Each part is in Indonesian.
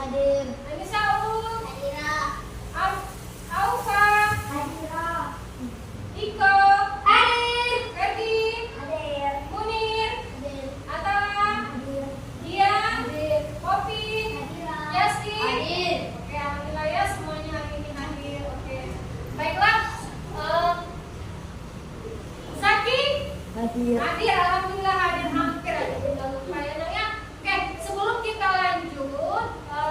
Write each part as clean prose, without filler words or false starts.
Hadir. Anissa Ulum. Hadira. Aufa. Hadira. Iko. Hadir. Ferdi. Hadir. Munir. Hadir. Atala. Hadir. Dian. Hadir. Popi. Hadira. Yasti. Hadir. Oke, alhamdulillah ya semuanya hari ini hadir. Oke. Baiklah. Zaki. Hadir. Hadir, alhamdulillah hadir hampir aja tidak lupa ya Nak ya. Oke, sebelum kita lanjut,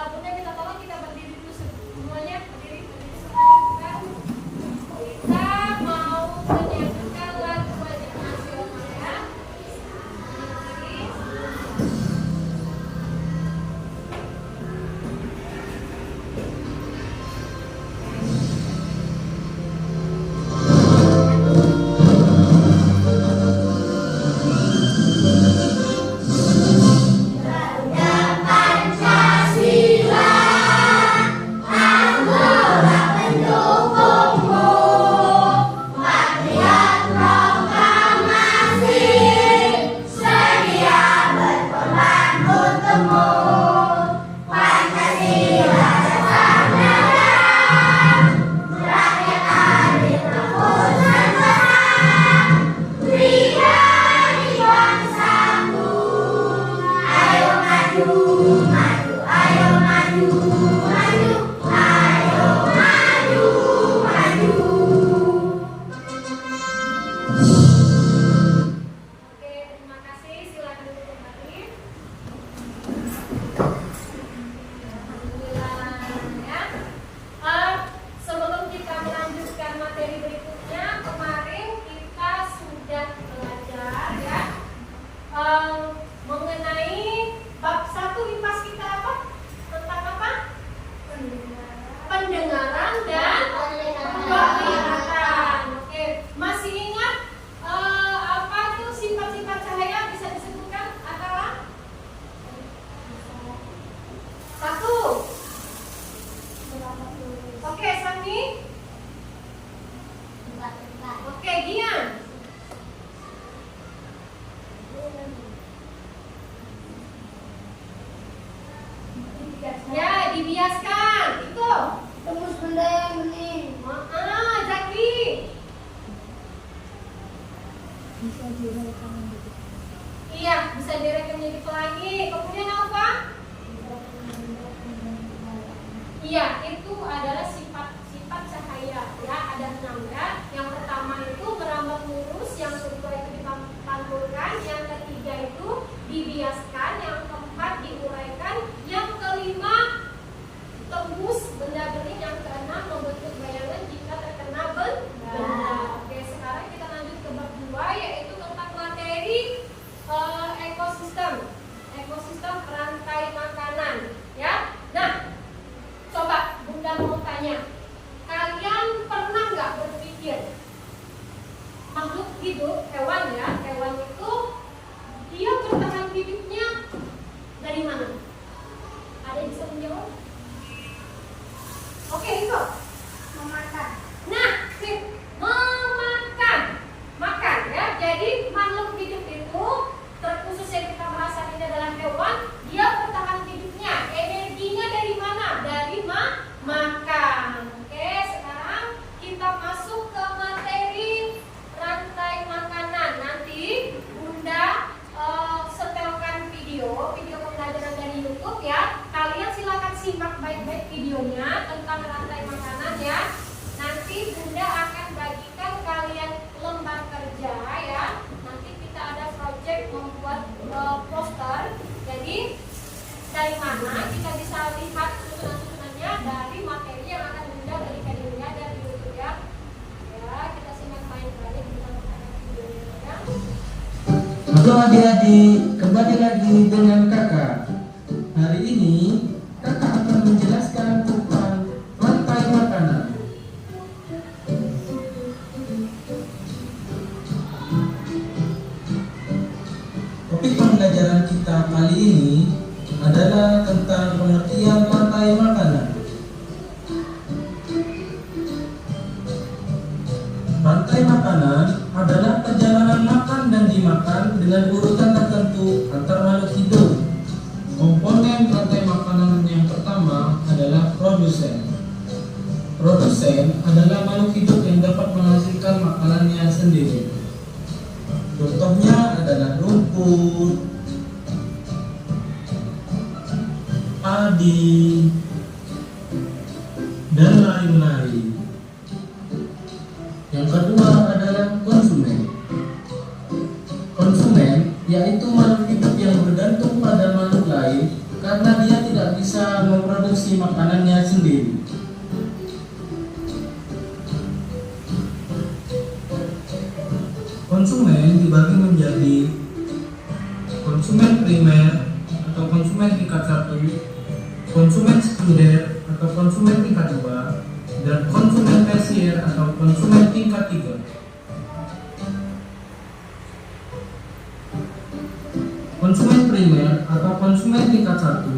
Bunda minta tolong kita berdiri dulu semuanya, berdiri sebentar. Kita mau menyanyikan lagu wajib nasional ya. Berdiri. Oke, terima kasih. Silakan duduk kembali. Alhamdulillah ya. Sebelum kita melanjutkan materi berikutnya, kemarin kita sudah belajar ya mengenai bab 1 IPAS kita apa? Tentang apa? Pendengaran dan penglihatan. Oke, masih ingat apa tuh sifat-sifat cahaya bisa disebutkan? Adalah 1. Oke, Sani. Oke, Gian. Ya, dibiaskan. Itu. Tembus benda yang bening. Zaki. Bisa direkam gitu. Iya, bisa direkam menjadi pelangi. Kemudian apa? Iya, itu adalah sifat-sifat cahaya. Ya, ada 6 ya. Yang pertama itu merambat lurus, yang kedua itu dipantulkan, yang ketiga itu dibiaskan, yang keempat diuraikan, yang kelima tembus benda bening, yang keenam membentuk bayangan jika terkena benda. Oke, sekarang kita lanjut ke bab 2 yaitu tentang materi ekosistem rantai makanan ya. Nah, coba Bunda mau tanya, kalian pernah nggak berpikir makhluk hidup, hewan ya, hewan itu dia bertahan hidupnya dari mana? Ada yang bisa menjawab? Oke, itu Memakan. nah, sip, makan ya. Jadi makhluk hidup itu terkhusus yang kita merasa ini adalah hewan, dia bertahan hidupnya. Energinya dari mana? Dari makan. Oke, sekarang kita masuk ke materi rantai makanan. Nanti Bunda setelkan video pembelajaran dari YouTube ya. Kalian silakan simak baik-baik videonya tentang rantai makanan ya. Nanti Bunda akan bagikan kalian lembar kerja ya. Nanti kita ada project membuat poster. Jadi dari mana kita bisa lihat susunan-susunannya dari materi yang akan Bunda berikan ini ada di YouTube ya. Ya, kita simak baik-baik tentang videonya ya. Halo adik-adik, kembali lagi dengan kakak. Hari ini kakak akan menjelaskan tentang rantai makanan. Topik pembelajaran kita kali ini adalah tentang pengertian rantai makanan. Rantai makanan adalah perjalanan makan dan dimakan dengan urutan tertentu antar makhluk hidup. Komponen rantai makanan yang pertama rumput, padi, dan lain-lain. Yang kedua adalah konsumen. Konsumen yaitu makhluk hidup yang bergantung pada makhluk lain karena dia tidak bisa memproduksi makanannya sendiri. Konsumen dibagi menjadi konsumen primer atau konsumen tingkat 1, konsumen sekunder atau konsumen tingkat 2, dan konsumen tersier atau konsumen tingkat 3. Konsumen primer atau konsumen tingkat 1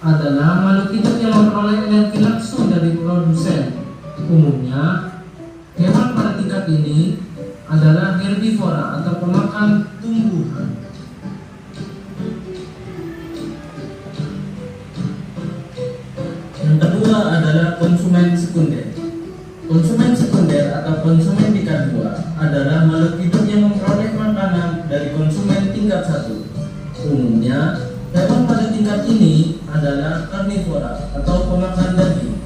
adalah makhluk hidup yang memperoleh energi langsung dari produsen. Umumnya, hewan pada tingkat ini adalah herbivora atau pemakan tumbuhan. Yang kedua adalah konsumen sekunder. Konsumen sekunder atau konsumen tingkat 2 adalah makhluk hidup yang memperoleh makanan dari konsumen tingkat 1. Umumnya, hewan pada tingkat ini adalah karnivora atau pemakan daging.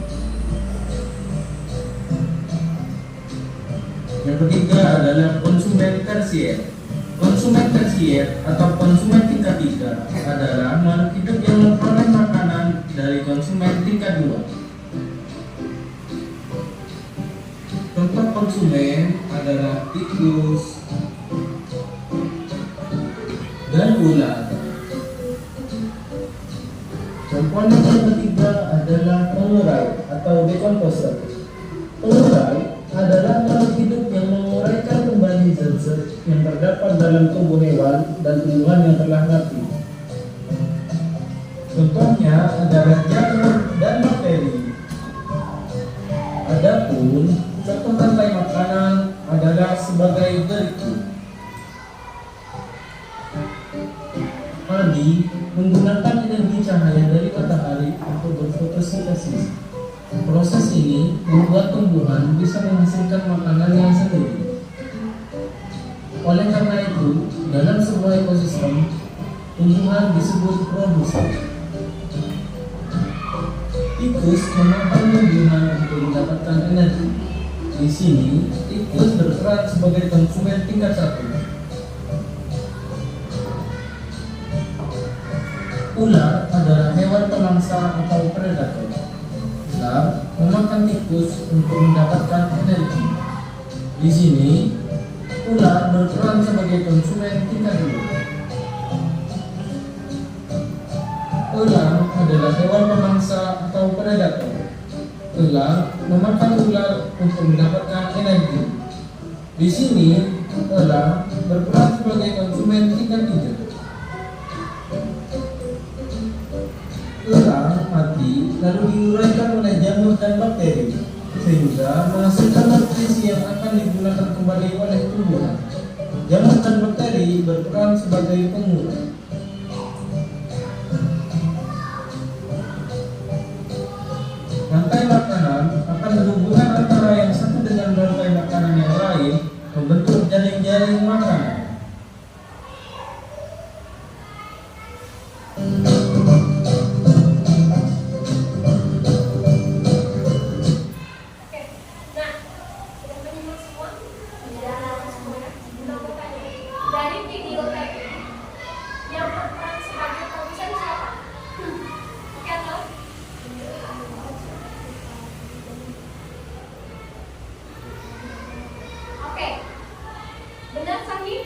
Yang ketiga adalah konsumen tersier. Konsumen tersier atau konsumen tingkat 3 adalah makhluk hidup yang memperoleh makanan dari konsumen tingkat 2. Contoh konsumen adalah tikus dan ular. Komponen yang ketiga adalah pengurai atau decomposer. Pengurai adalah makhluk hidup yang menguraikan kembali zat-zat yang terdapat dalam tubuh hewan dan tumbuhan yang telah mati. Contohnya adalah jamur dan bakteri. Adapun contoh rantai makanan adalah sebagai berikut. Padi menggunakan energi cahaya dari matahari untuk berfotosintesis. Proses ini membuat tumbuhan bisa menghasilkan makanan yang sendiri. Oleh karena itu, dalam sebuah ekosistem, tumbuhan disebut produsen. Tikus memakan tumbuhan untuk mendapatkan energi. Di sini, tikus berperan sebagai konsumen tingkat 1. Ular adalah hewan pemangsa atau predator. Ular memakan tikus untuk mendapatkan energi. Di sini, ular berperan sebagai konsumen tingkat 2. Ular adalah hewan pemangsa atau predator. Ular memakan ular untuk mendapatkan energi. Di sini, ular berperan sebagai konsumen tingkat 3. Ular mati lalu diuraikan oleh jamur dan bakteri sehingga menghasilkan nutrisi yang akan digunakan kembali oleh tumbuhan. Jamur dan bakteri berperan sebagai pengurai. Rantai makanan akan berhubungan antara yang satu dengan rantai makanan yang lain membentuk jaring-jaring makanan. Dari video tadi yang berperan sebagai produsen siapa? Oke, atau? Oke, benar Sandi?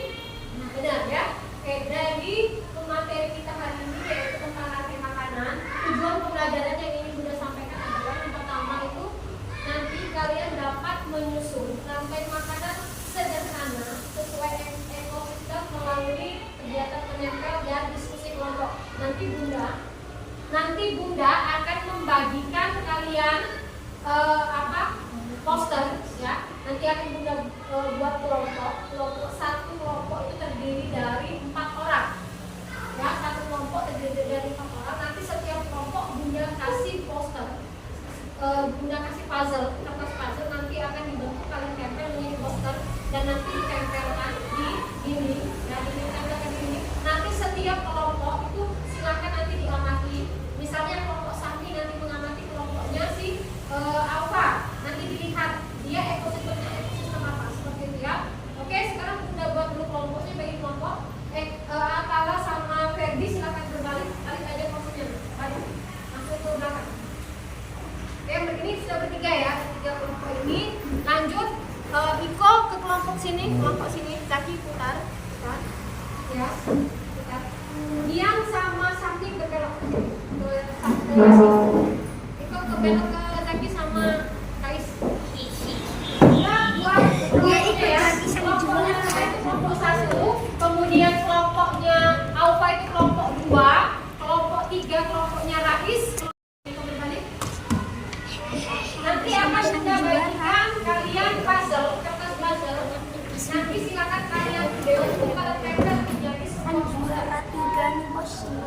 Benar ya? Oke, dari materi kita hari ini yaitu tentang rantai makanan. Tujuan pembelajaran yang ingin Bunda sampaikan adalah yang pertama itu nanti kalian dapat menyusun rantai makanan sederhana sesuai ekosistem melalui kegiatan menempel dan diskusi kelompok. Nanti Bunda akan membagikan kalian poster ya. Nanti akan Bunda buat kelompok satu kelompok itu terdiri dari 4 orang ya, satu kelompok terdiri dari 4 orang. Nanti setiap kelompok Bunda kasih poster, Bunda kasih puzzle, kertas puzzle nanti akan dibentuk, kalian tempel menjadi poster dan nanti ditempelkan di dinding. Nah, ditempelkan di dinding. Nanti alfa. Nanti dilihat dia ekosistemnya ekosistem apa seperti itu ya. Oke, sekarang udah buat dulu kelompoknya bagi kelompok. Atala sama Ferdi silakan berbalik, balik aja posisinya, balik masuk ke belakang. Oke, ini sudah bertiga ya, tiga kelompok ini. Lanjut, Iko ke kelompok sini, Zaki putar, ya, putar. Dian sama Sakti berbelok ke Zaki. Iko ke belok ke Zaki sama Kais. Dia ikut lagi sama Julia. Kelompok 1, kemudian kelompoknya Alfa itu kelompok 2, kelompok 3 kelompoknya Rais. Nanti akan kita bagikan kalian puzzle, kertas puzzle. Nanti silakan kalian video pada tempel menjadi sebuah puzzle.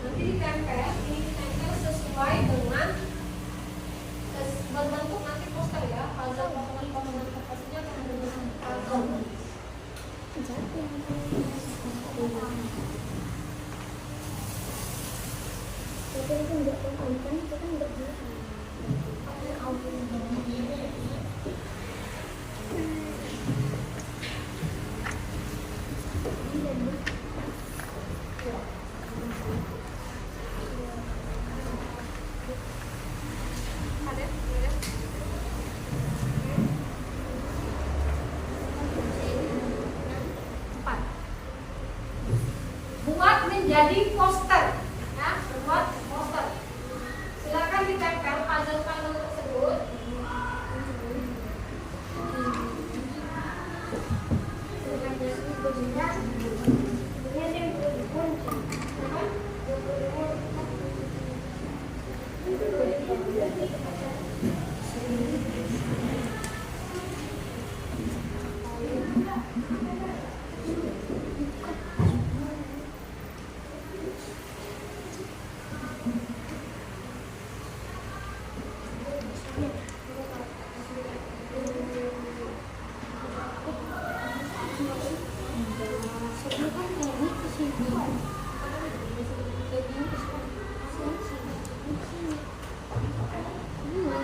Nanti ditempel sesuai dengan berbentuk nanti poster ya, puzzle potongan kertasnya akan berbentuk puzzle. Buat menjadi poster, ya, buat poster. Silakan ditempel puzzle-puzzle tersebut.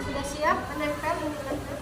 Sudah siap menempel menggunakan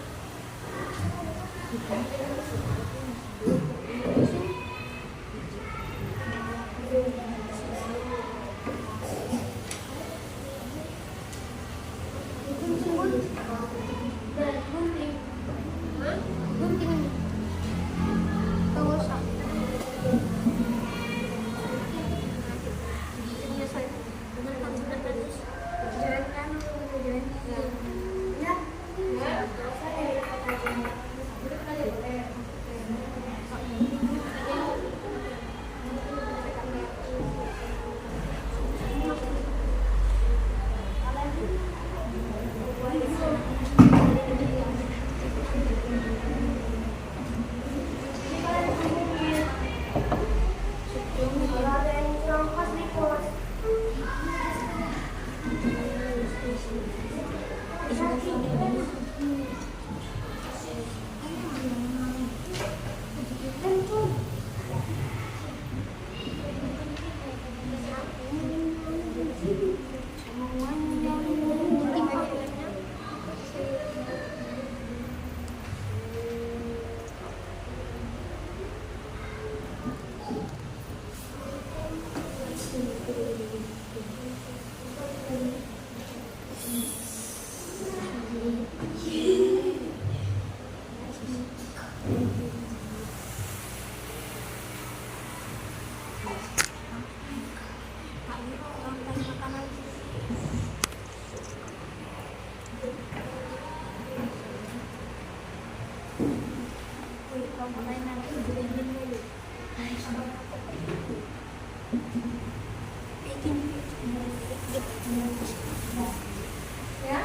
ya.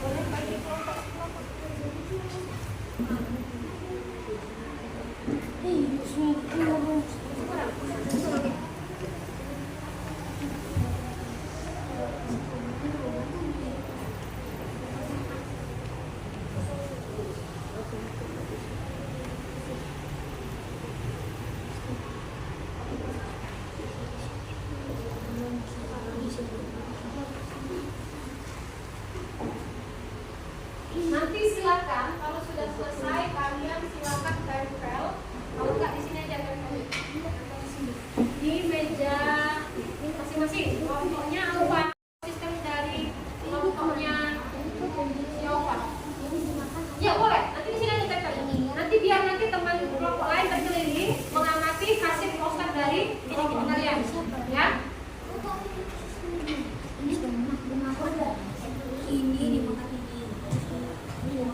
Boleh pakai silakan kalau sudah selesai kalian silakan tempel. Kalau nggak di sini aja tempel di meja masing-masing. Kelompoknya apa? Sistem dari kelompoknya siapa? Ya boleh. Nanti di sini aja tempel. Nanti biar nanti teman kelompok lain berkeliling mengamati hasil poster dari kelompok kalian. Ya. Ini dimakan ini. Ya.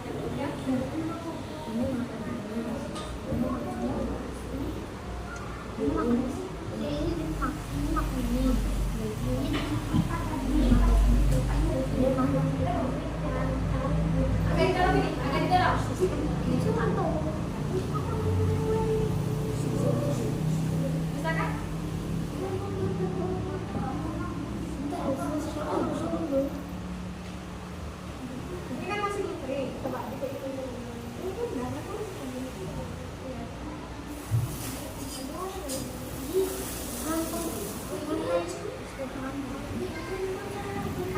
Agak di dalam ini, agak di dalam. Bisa kan? Ini kan masih belum kering. Coba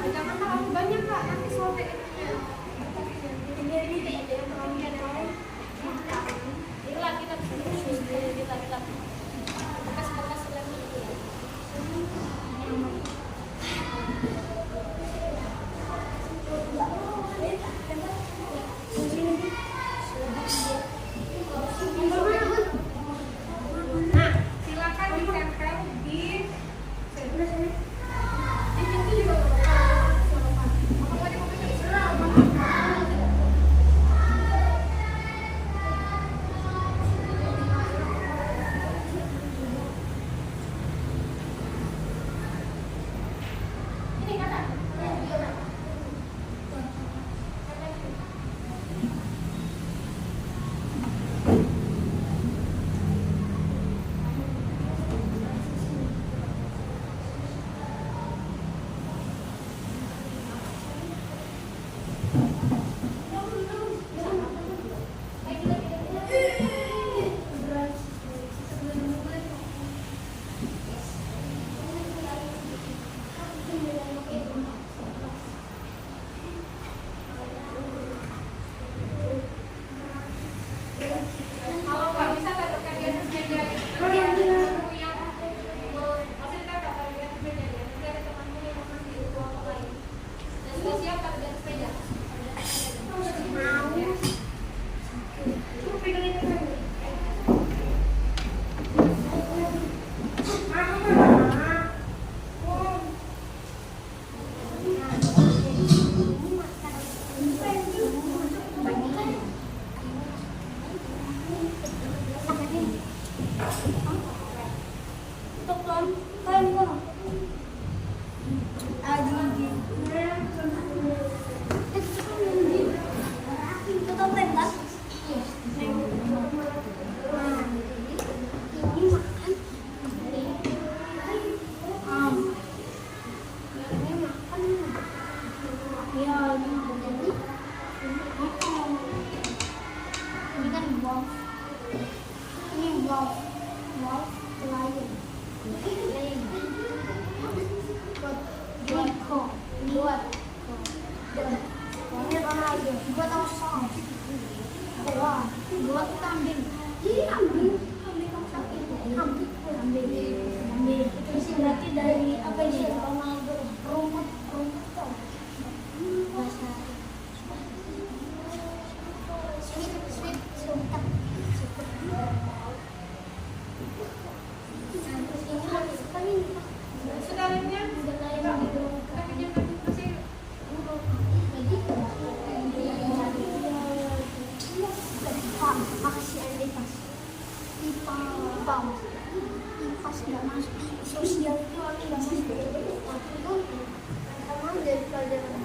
jangan terlalu banyak kak, nanti sobek itunya. Inilah kita bekas-bekas sudah ini. Nah, silakan ditempel di situ juga. Ini kakak. Kalau nggak bisa taruhkan di atas meja. Nanti ada temanmu yang maksudnya taruh di atas meja ya. Nanti ada temanmu yang masih di kelompok lain. Dan sudah siap taruh di atas meja. Ya. Coba pegang itu dulu. Berarti dari apa ini? Rumput tuh. Sosial itu aku nggak masuk. Waktu itu pertama dari pelajaran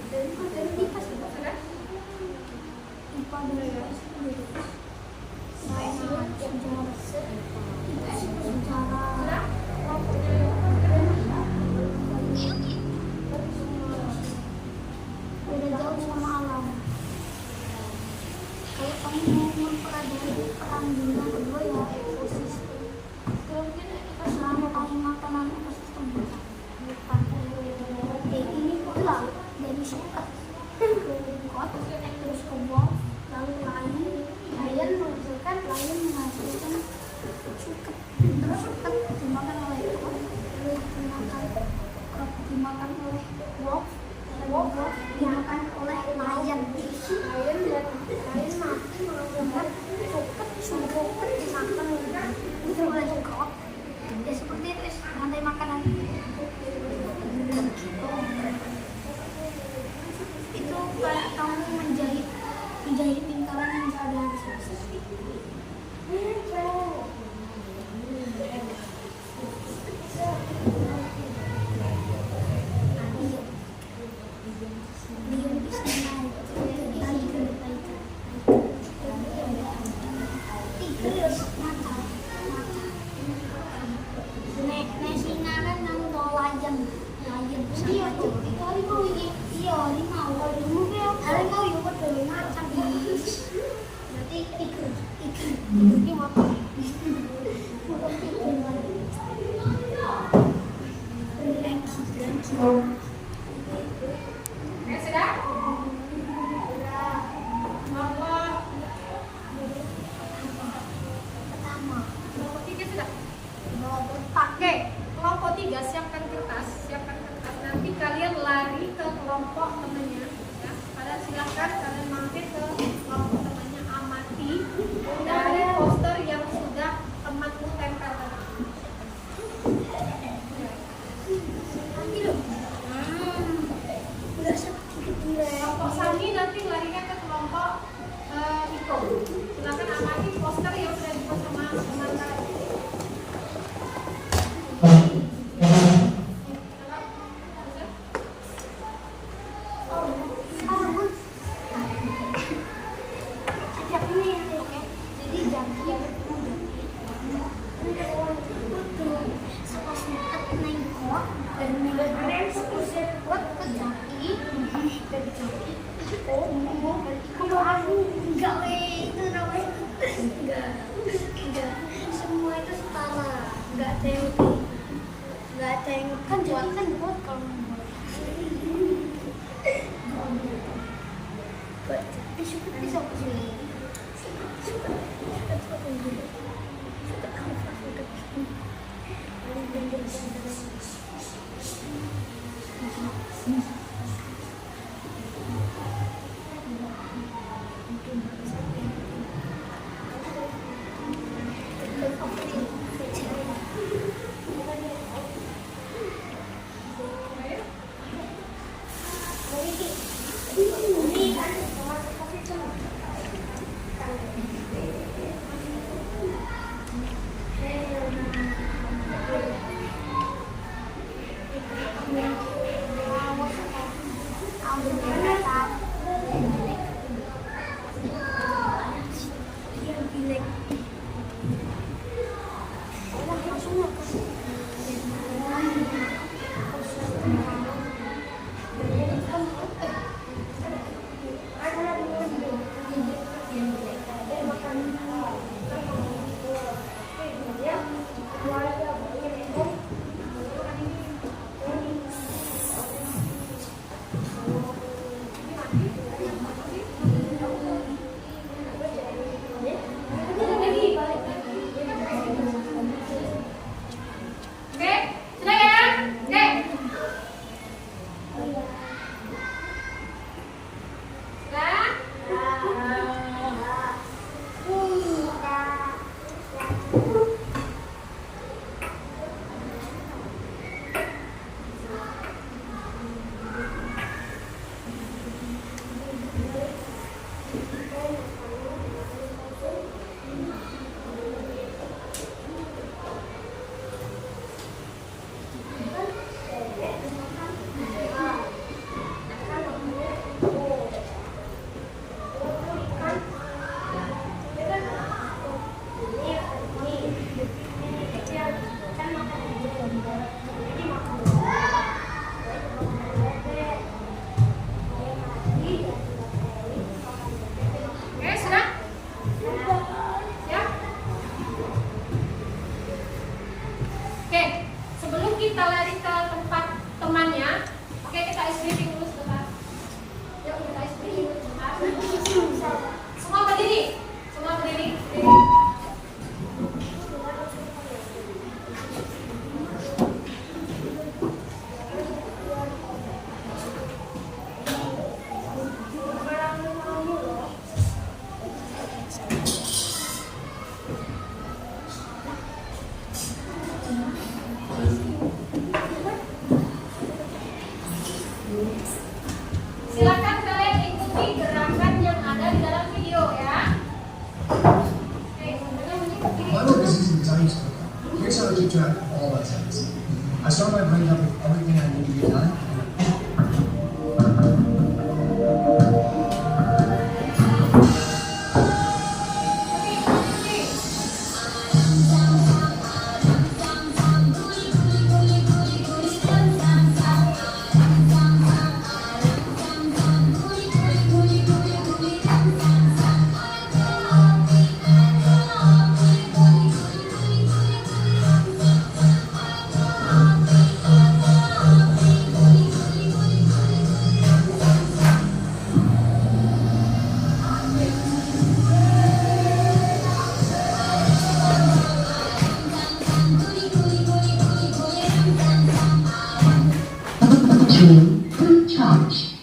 dari IPA sih, IPA dari sejarah beda jauh sama alam. Kalau kamu mau mempelajari perang dunia kedua ya ekosistem. Selama kamu makanan ekosistem bukan ini pula dari suka Sudah? Kelompok 3 sudah? Oke, kelompok 3 siapkan kertas. Nanti kalian lari ke kelompok temannya. Ya. Silahkan kalian mampir ke kelompok temannya, amati dari poster yang sudah temanmu tempel tadi. Kelompok Sani nanti larinya ke kelompok Iko. Silakan amati poster yang sudah dibuat sama teman kalian. Semua itu setara, nggak ada yang kan buat kalau bisa Silakan kalian ikuti gerakan yang ada di dalam video ya. to track all our tasks. I start by writing up everything I need to get done. Full charge.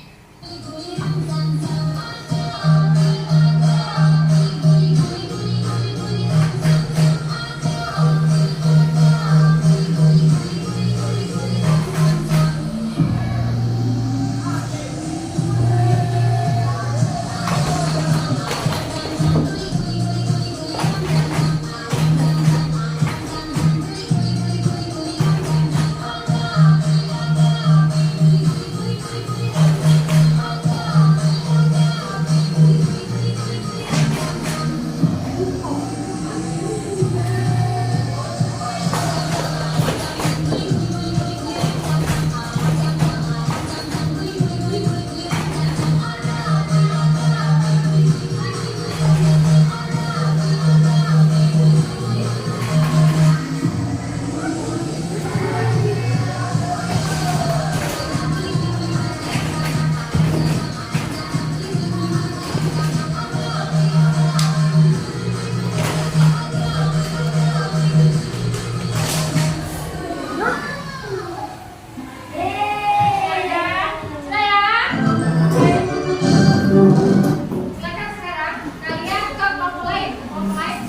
Silakan sekarang kalian ke kelompok lain. Kelompok lain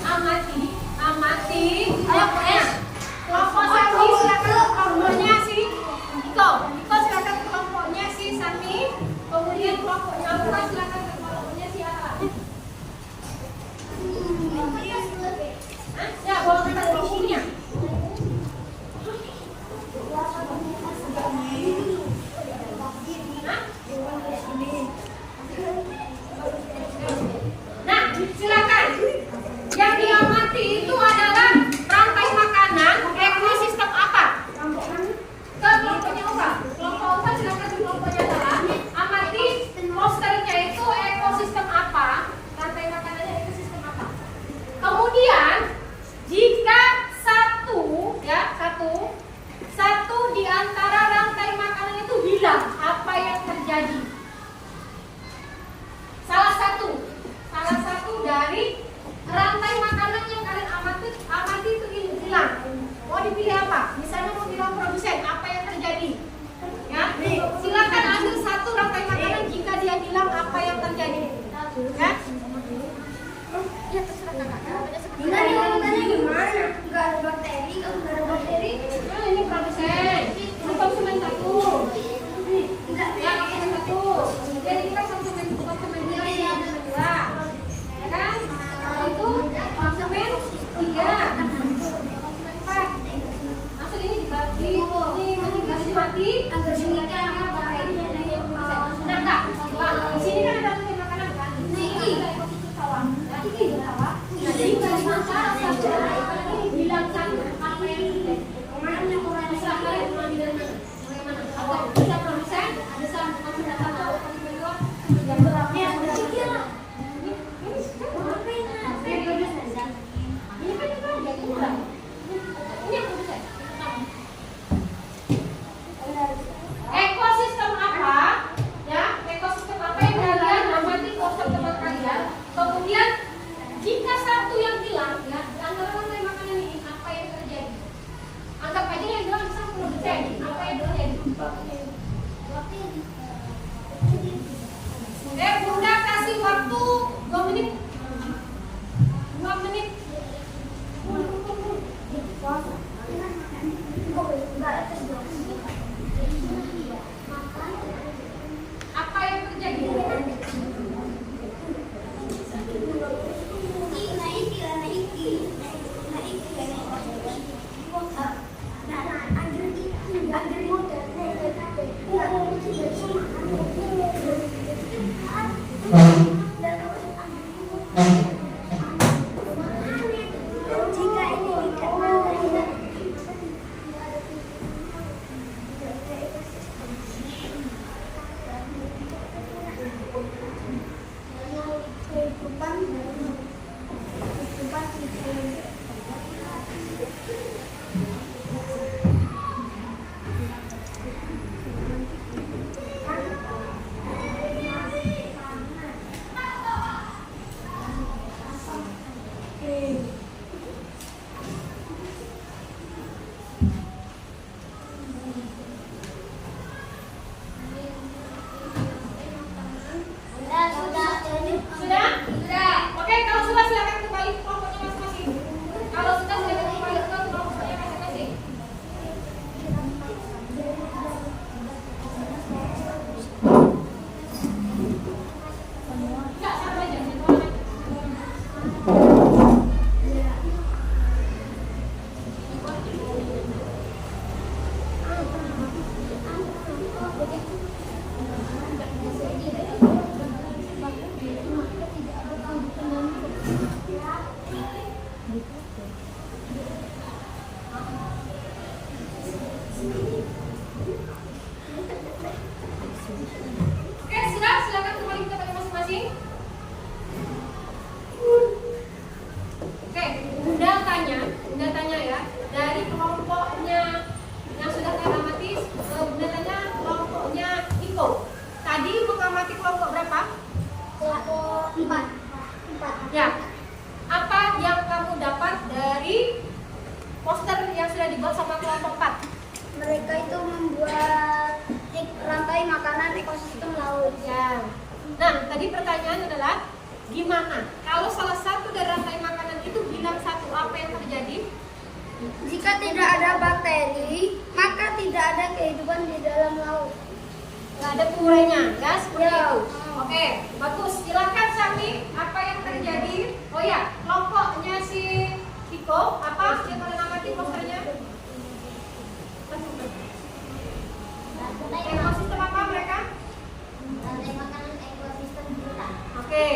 amati kelompoknya. Kelompok Sami silakan ke kelompoknya si Iko silakan ke kelompoknya si Sami. Kemudian kelompoknya Aura silakan ke kelompoknya si Ara. Ya, bawa ke kelompoknya. Nah, silakan. Yang diamati itu adalah rantai makanan ekosistem apa? Ke kelompoknya Uka. Kelompok Uka silakan ke kelompoknya Tara. Amati posternya itu Empat. Ya. Apa yang kamu dapat dari poster yang sudah dibuat sama kelompok 4? Mereka itu membuat rantai makanan ekosistem laut. Ya. Nah, tadi pertanyaan adalah gimana? Kalau salah satu dari rantai makanan itu hilang satu, apa yang terjadi? Jika tidak ada bakteri, maka tidak ada kehidupan di dalam laut. Nggak ada pengurainya, ya seperti Ya. itu. Oke, bagus. Silakan Sami, apa yang terjadi? Oh ya, kelompoknya si Kiko, apa yang pada nama di posternya? Ekosistem apa mereka? Rantai makanan ekosistem kita. Oke,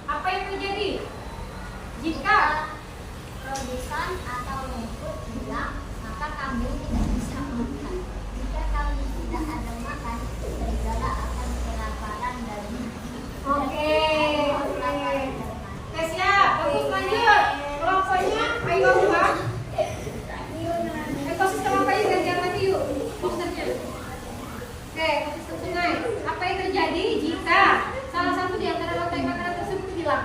apa yang terjadi jika Produsen atau rumput hilang, maka kambing tidak bisa makan. Jika kambing tidak ada makan, serigala akan kelaparan dan Oke. Siap, bagus lanjut. Kelompoknya ayo Pak. Ekosistem apa yang belajar lagi yuk? Posternya. Oke, ekosistem sungai. Apa yang terjadi jika salah satu di antara rantai makanan tersebut hilang?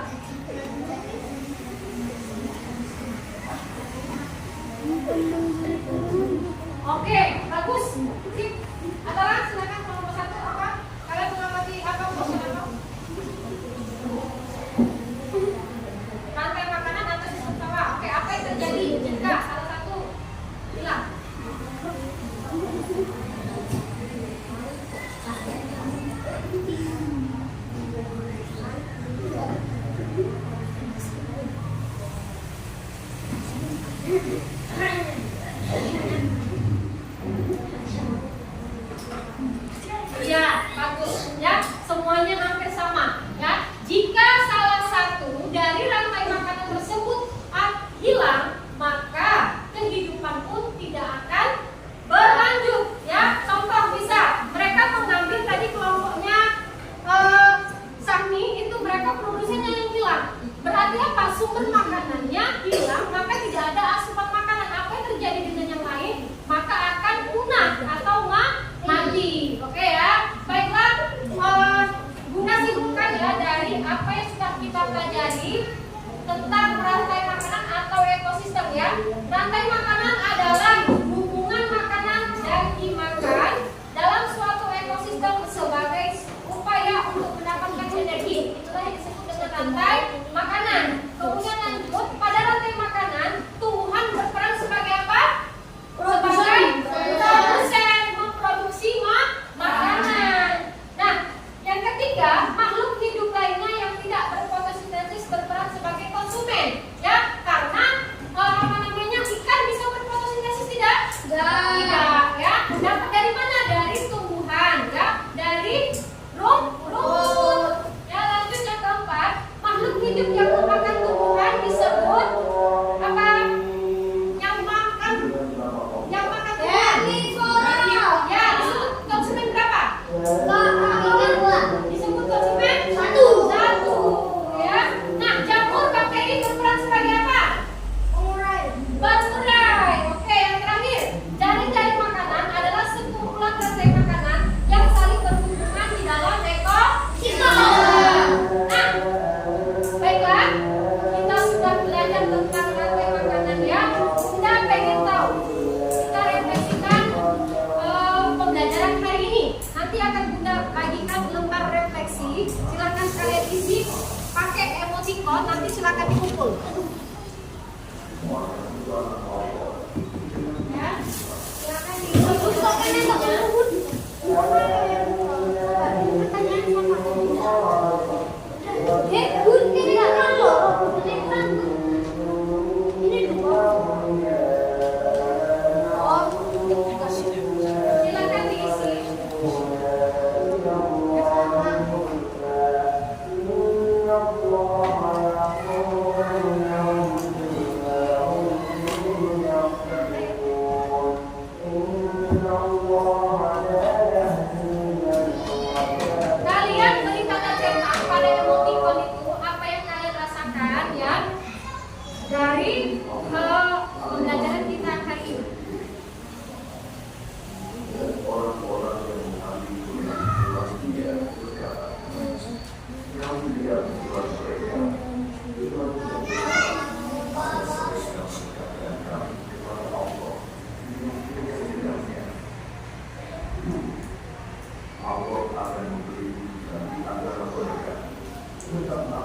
Oke, bagus. Sip. Adalah silakan kelompok 1 apa? Kalian mengamati apa poster apa? Rantai makanan atau sistem bawah. Oke, apa yang terjadi jika salah satu hilang? Ya, bagus. Ya, semuanya hampir sama. Ya, jika salah satu dari rantai makanan tersebut hilang, maka kehidupan pun tidak akan berlanjut. Ya, contoh bisa mereka mengambil tadi kelompoknya Sami itu mereka produsennya yang hilang. Berarti apa? Sumber makanannya hilang, maka tidak ada asupan makanan. Apa yang terjadi dengan yang lain? Maka akan punah atau mati. Oke ya. Baiklah, guna simpulkan ya dari apa yang sudah kita pelajari tentang rantai makanan atau ekosistem ya. Rantai makanan adalah hubungan makanan dan dimakan dalam suatu ekosistem sebagai upaya untuk mendapatkan energi. Itulah yang disebut dengan rantai makanan. Kemudian lanjut pada rantai makanan, Tuhan berperan sebagai apa? Sebagai produsen, memproduksi makanan. Nah, yang ketiga, makhluk hidup lainnya yang tidak berfotosintesis berperan sebagai konsumen, ya, karena ikan bisa berfotosintesis tidak? Tidak, ya. Dapat dari mana? Dari tumbuhan, ya, dari rumput. Ya, lanjut yang keempat, makhluk hidup yang memakan tumbuhan disebut apa? Yang makan tumbuhan. Ya, disebut konsumen berapa? Disebut konsumen satu. Ya. Nah, jamur bakteri berperan sebagai apa? Pengurai. Oke, yang terakhir, jaring-jaring makanan adalah sekumpulan rantai makanan yang saling berhubungan di dalam ekosistem. Nah, baiklah, kita sudah belajar tentang rantai makanan ya. Bunda pengen tahu, kita refleksikan pembelajaran hari ini. Nanti akan Bunda bagikan lembar refleksi. Silakan kalian isi pakai emoticon. Nanti silakan dikumpul. Ya, silakan silakan diisi. Look up